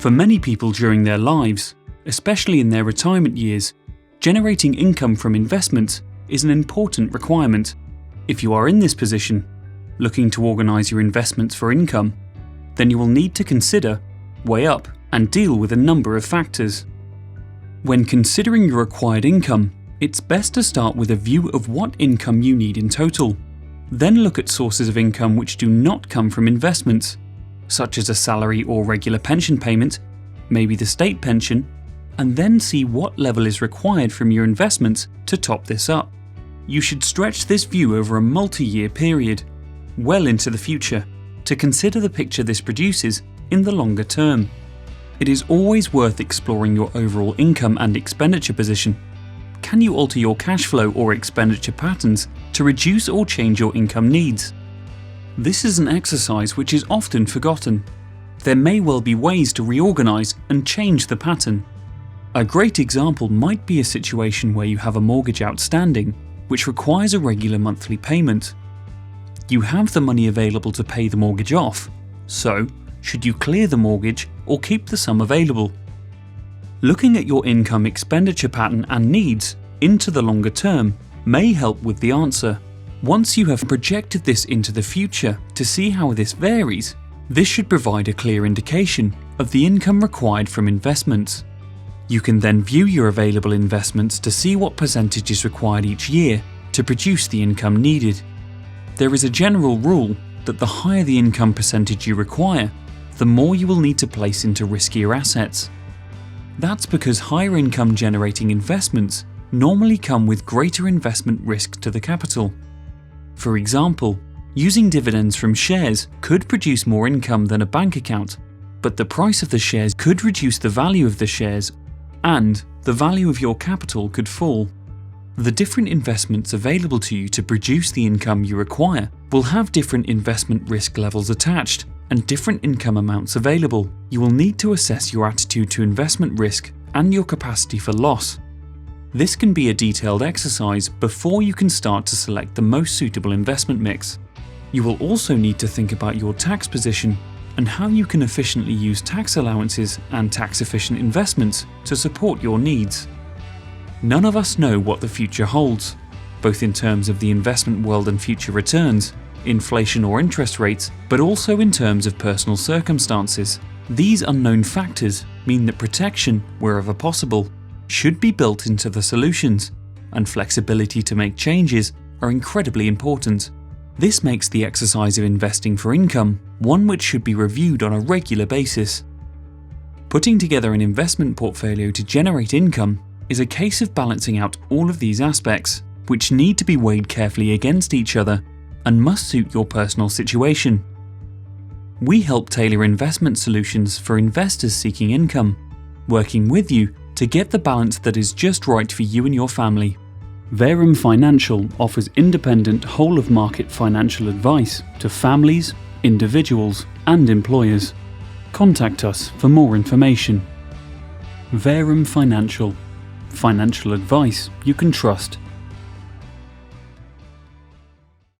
For many people during their lives, especially in their retirement years, generating income from investments is an important requirement. If you are in this position, looking to organise your investments for income, then you will need to consider, weigh up, and deal with a number of factors. When considering your required income, it's best to start with a view of what income you need in total. Then look at sources of income which do not come from investments, such as a salary or regular pension payment, maybe the state pension, and then see what level is required from your investments to top this up. You should stretch this view over a multi-year period, well into the future, to consider the picture this produces in the longer term. It is always worth exploring your overall income and expenditure position. Can you alter your cash flow or expenditure patterns to reduce or change your income needs? This is an exercise which is often forgotten. There may well be ways to reorganize and change the pattern. A great example might be a situation where you have a mortgage outstanding, which requires a regular monthly payment. You have the money available to pay the mortgage off, so should you clear the mortgage or keep the sum available? Looking at your income expenditure pattern and needs into the longer term may help with the answer. Once you have projected this into the future to see how this varies, this should provide a clear indication of the income required from investments. You can then view your available investments to see what percentage is required each year to produce the income needed. There is a general rule that the higher the income percentage you require, the more you will need to place into riskier assets. That's because higher income generating investments normally come with greater investment risk to the capital. For example, using dividends from shares could produce more income than a bank account, but the price of the shares could reduce the value of the shares and the value of your capital could fall. The different investments available to you to produce the income you require will have different investment risk levels attached and different income amounts available. You will need to assess your attitude to investment risk and your capacity for loss. This can be a detailed exercise before you can start to select the most suitable investment mix. You will also need to think about your tax position and how you can efficiently use tax allowances and tax-efficient investments to support your needs. None of us know what the future holds, both in terms of the investment world and future returns, inflation or interest rates, but also in terms of personal circumstances. These unknown factors mean that protection, wherever possible, should be built into the solutions, and flexibility to make changes are incredibly important. This makes the exercise of investing for income one which should be reviewed on a regular basis. Putting together an investment portfolio to generate income is a case of balancing out all of these aspects, which need to be weighed carefully against each other and must suit your personal situation. We help tailor investment solutions for investors seeking income, working with you to get the balance that is just right for you and your family. Verum Financial offers independent whole-of-market financial advice to families, individuals, and employers. Contact us for more information. Verum Financial. Financial advice you can trust.